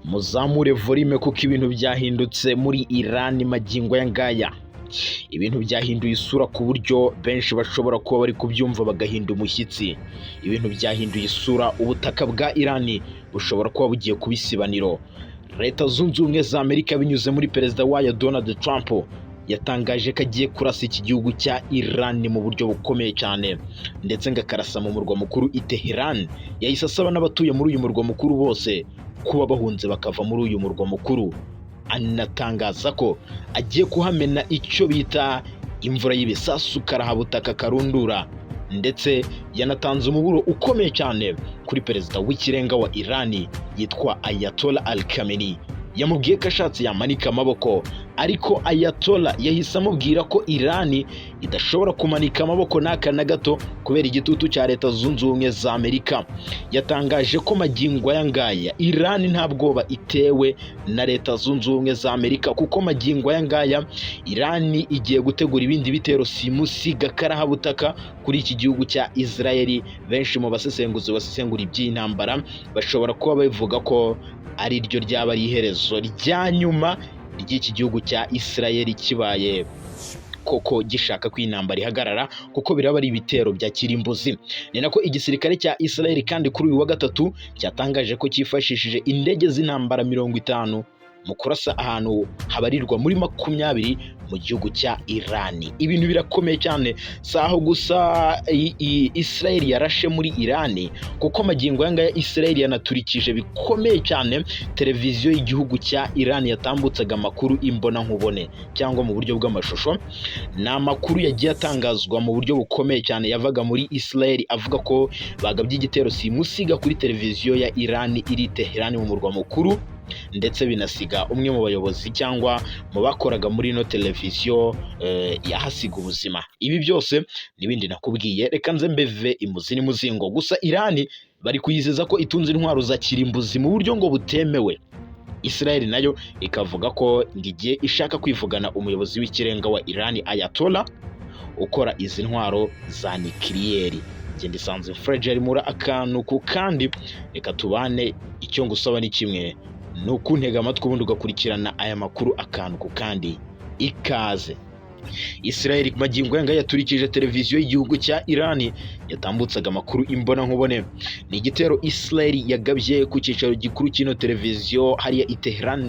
muzamure volume kuko ibintu byahindutse muri Iran magingo ya ngaya. Ibintu byahinduye isura ku buryo benshi bashobora kuba bari kubyumva bagahinda umushyitsi. Ibintu byahinduye isura, ubutaka bwa Iran bushobora kuba bugiye kuba isibaniro. Leta Zunze Ubumwe za Amerika binyuze muri perezida wayo Donald Trump yatangaje ko agiye kurasa iki gihugu cya Iran mu buryo bukomeye cyane, ndetse ngo akarasa mu murwa mukuru i Tehran. Yahise asaba n'abatuye muri uyu murwa mukuru bose kuba bahunze bakava muri uyu murwa mukuru. Anatangaza ko agiye kuhamena icyo bita imvura y'ibisasu karahabutaka karundura, ndetse yanatanze umuburo ukomeye cyane kuri perezida w'ikirenga wa Iran yitwa Ayatollah Ali Khamenei. Yamubwiye ko ashatse yamanika amaboko, ariko Ayatollah yahise amubwira ko Iran idashobora kumanika amaboko n'aka na gato kubera igitutu cya Leta Zunze Ubumwe za Amerika. Yatangaje ko magingo aya ngaya Iran nta bwoba itewe na Leta Zunze Ubumwe za Amerika, kuko magingo aya ngaya Iran igiye gutegura ibindi bitero simusiga karahabutaka kuri iki gihugu cya Israel. Benshi mu basesenguzi basesengura iby'intambara bashobora kuba bavuga ko ari ryo ryaba ari iherezo rya nyuma ry'iki gihugu cya Israel kibaye koko gishaka ko intambara ihagarara, kuko biraba ari ibitero bya kirimbuzi. Ni nako igisirikare cya Israel kandi kuri uyu wa gatatu cyatangaje ko cyifashishije indege z'intambara 50 mu kurasa ahantu habarirwa muri 20 mu gihugu cya Iran. Ibintu birakomeye cyane, saho gusa Israel yarashe muri Iran, kuko magingo yanga Israel yanaturikije bikomeye cyane televiziyo y'igihugu cya Iran yatambutsaga amakuru imbona nkubone cyangwa mu buryo bw'amashusho. Ni amakuru yagiye atangazwa mu buryo bukomeye cyane yavaga muri Israel avuga ko bagabye igitero simusiga kuri televiziyo ya Iran iri Tehran mu murwa mukuru, ndetse binasiga umwe mu bayobozi cyangwa mu bakoraga muri ino televiziyo yahasiga ubuzima. Ibi byose n'ibindi nakubwiye, reka nze mbeve imuzi n'umuzingo. Gusa Iran bari kuyizeza ko itunze intwaro za kirimbuzi mu buryo ngo butemewe. Israel nayo ikavuga ko ngigiye ishaka kwivugana umuyobozi w'ikirenga wa Iran Ayatollah ukora izi ntwaro za nikiriyeri. Ngende sanze fragile mura akantu ku kandi, reka tubane. Icyo ngusaba ni kimwe, nukuntega amatwi ubundi ugakurikirana aya makuru akantu ku kandi. Ikaze. Israel magingo yanga yaturikije televiziyo y'igihugu cya Iran yatambutsaga amakuru imbona nkubone. Ni igitero Israel yagabye ku cyicaro gikuru cy'ino televiziyo hariya i Tehran,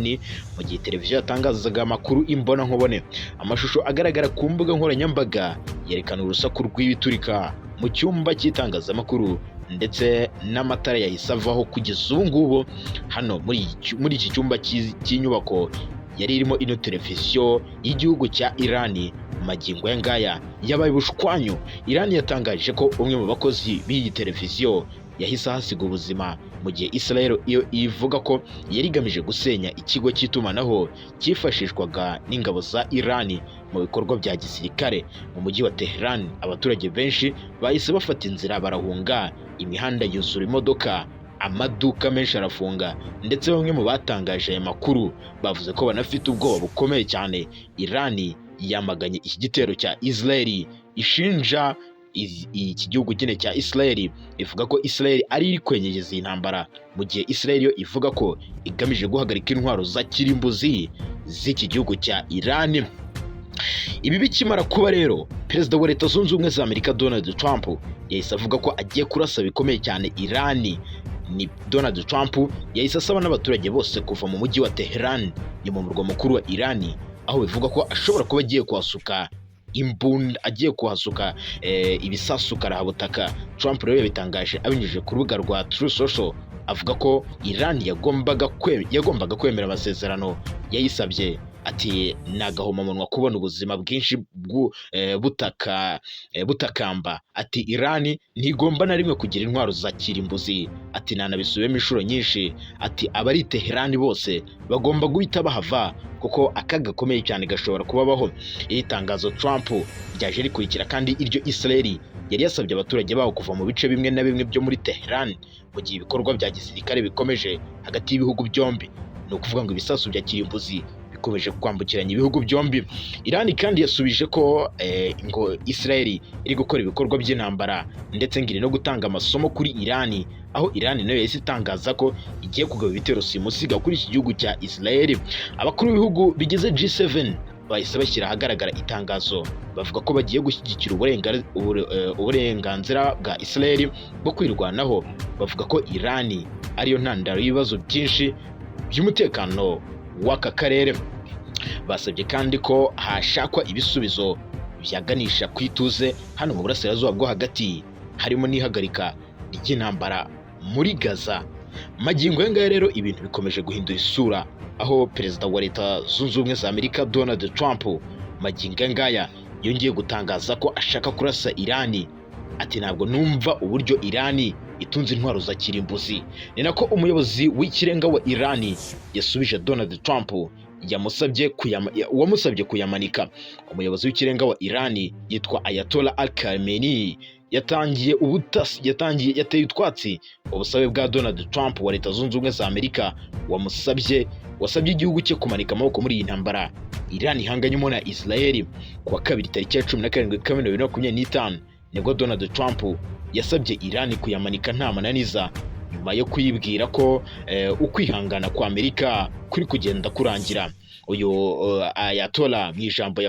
mu gihe televiziyo yatangazaga amakuru imbona nkubone. Amashusho agaragara ku mbuga nkoranyambaga yerekana urusaku rw'ibiturika mu cyumba cy'itangazamakuru, ndetse n'amatara yahise avaho kugeza ubu ngubu. Hano muri iki cyumba cy'inyubako yari irimo ino televiziyo y'igihugu cya Iran magingo ya ngaya yabaye ubushwanyu. Iran yatangaje ko umwe mu bakozi b'iyi televiziyo yahise ahasiga ubuzima, mu gihe Israel iyo ivuga ko yari igamije gusenya ikigo cy'itumanaho cyifashishwaga n'ingabo za Iran mu bikorwa bya gisirikare. Mu mujyi wa Tehran abaturage benshi bahise bafata inzira barahunga, imihanda yuzura imodoka, amaduka menshi arafunga, ndetse bamwe mu batangaje aya makuru bavuze ko banafite ubwoba bukomeye cyane. Iran yamaganye iki gitero cya Israel, ishinja iki gihugu kine cya Israel, ivuga ko Israel ari iri kwenyegeza iyi ntambara, mu gihe Israel yo ivuga ko igamije guhagarika intwaro za kirimbuzi z'iki gihugu cya Iran. Ibi bikimara kuba rero, perezida wa Leta Zunze Ubumwe za Amerika Donald Trump yahise avuga ko agiye kurasa bikomeye cyane Iran. Ni Donald Trump yahise asaba n'abaturage bose kuva mu mujyi wa Tehran, ni mu murwa mukuru wa Iran, aho bivuga ko ashobora kuba agiye kuhasuka imbunda, agiye kuhasuka ibisasu karahabutaka. Trump rero yabitangaje abinyujije ku rubuga rwa Truth Social, avuga ko Iran yagombaga kwemera amasezerano yayisabye. Ati nagahomamunwa kubona ubuzima bwinshi butakamba. Ati Iran ntigomba na rimwe kugira intwaro za kirimbuzi. Ati nanabisubiyemo inshuro nyinshi. Ati abari Tehran bose bagomba guhita bahava, kuko akaga gakomeye cyane gashobora kubabaho. Iri tangazo Trump ryaje rikurikira kandi iryo Israel yari yasabye abaturage baho kuva mu bice bimwe na bimwe byo muri Tehran, mu gihe ibikorwa bya gisirikare bikomeje hagati y'ibihugu byombi. Ni ukuvuga ngo ibisasu bya kirimbuzi ikomeje kwambukiranya ibihugu byombi. Irani kandi yasubije ko ngo Israel iri gukora ibikorwa by'intambara ndetse ngo iri no gutanga amasomo kuri Irani, aho Irani nayo yahise itangaza ko igiye kugaba ibitero simusiga kuri iki gihugu cya Israel. Abakuru b'ibihugu bigize G7 bahise bashyira ahagaragara itangazo bavuga ko bagiye gushyigikira uburenganzira bwa Israel bwo kwirwanaho. Bavuga ko Irani ariyo ntandaro y'ibibazo byinshi by'umutekano w'aka karere. Basabye kandi ko hashakwa ibisubizo byaganisha ku ituze hano mu burasirazuba bwo hagati, harimo n'ihagarika ry'intambara muri Gaza. Magingo y'ingaya rero ibintu bikomeje guhindura isura, aho perezida wa Leta Zunze Ubumwe za Amerika Donald Trump magingo y'ingaya yongeye gutangaza ko ashaka kurasa Irani. Ati ntabwo numva uburyo Irani itunze intwaro za kirimbuzi. Ni nako umuyobozi w'ikirenga wa Irani yasubije Donald Trump wamusabye kuyamanika. Umuyobozi w'ikirenga wa Irani yitwa Ayatollah Al-Khamenei yateye utwatsi ubusabe bwa Donald Trump wa Leta Zunze Ubumwe za Amerika wasabye igihugu cye kumanika amaboko muri iyi ntambara Irani ihanganyemo na Israel. Kuwa kabiri tariki ya 17 Kamena 2025 nibwo Donald Trump yasabye Irani kuyamanika nta mananiza, nyuma yo kuyibwira ko ukwihangana kwa Amerika kuri kugenda kurangira. Uyu Ayatollah mu ijambo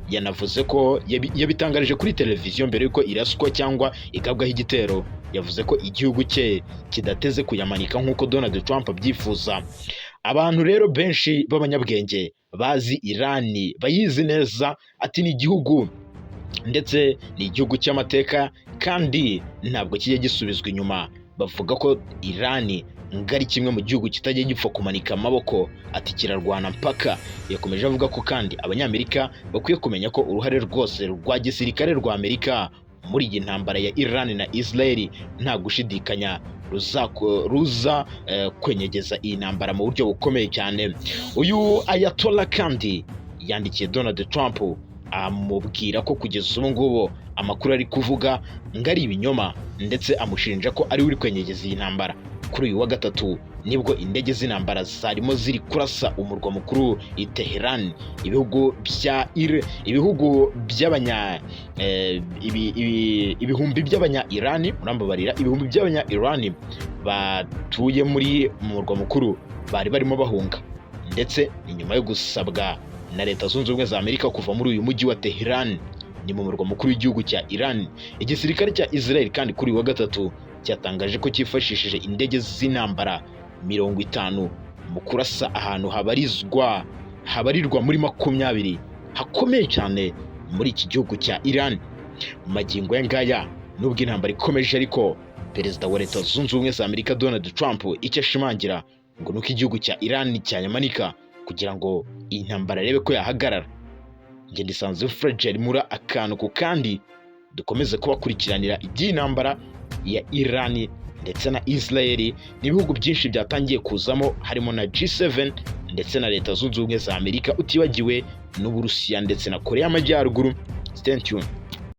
yanavuze ko yabitangarije kuri televiziyo mbere yuko iraswa cyangwa igabwaho igitero. Yavuze ko igihugu cye kidateze kuyamanika nk'uko Donald Trump abyifuza. Abantu rero benshi b'abanyabwenge bazi Irani bayizi neza, ati ni igihugu ndetse ni igihugu cy'amateka kandi ntabwo kijya gisubizwa inyuma. Bavuga ko Irani ngari kimwe mu gihugu kitajya gipfa kumanika amaboko, ati kirarwana mpaka. Yakomeje avuga ko kandi Abanyamerika bakwiye kumenya ko uruhare rwose rwa gisirikare rwa Amerika muri iyi ntambara ya Iran na Israel nta gushidikanya ruza kwenyegeza iyi ntambara mu buryo bukomeye cyane. Uyu Ayatollah kandi yandikiye Donald Trump amubwira ko kugeza ubu ngubu amakuru ari kuvuga ngari ibinyoma, ndetse amushinja ko ari uri kwenyegeza iyi ntambara. Kuri uyu wa gatatu nibwo indege z'intambara zarimo ziri kurasa umurwa mukuru i Tehran. Ibihumbi by'abanya Iran batuye muri murwa mukuru bari barimo bahunga, ndetse ni nyuma yo gusabwa na Leta Zunze Ubumwe za Amerika kuva muri uyu mujyi wa Tehran, ni mu murwa mukuru w'igihugu cya Iran. Igisirikare cya Israel kandi kuri uyu wa gatatu cyatangaje ko cyifashishije indege z'intambara 50 mu kurasa ahantu habarirwa muri 20 hakomeye cyane muri iki gihugu cya Iran. Magingo y'ingaya nubwo intambara ikomeje, ariko perezida wa Leta Zunze Ubumwe za Amerika Donald Trump icyo ashimangira ngo nuko igihugu cya Iran cyanyamanika kugira ngo iyi ntambara arebe ko yahagarara. Nge ndisanze fragile muri akantu ku kandi dukomeze kubakurikiranira iby'iyi ntambara ya Iran ndetse na Israel. N'ibihugu byinshi byatangiye kuzamo harimo na G7 ndetse na Leta Zunze Ubumwe za Amerika, utibagiwe n'Uburusiya ndetse na Korea y'Amajyaruguru. Stay tuned.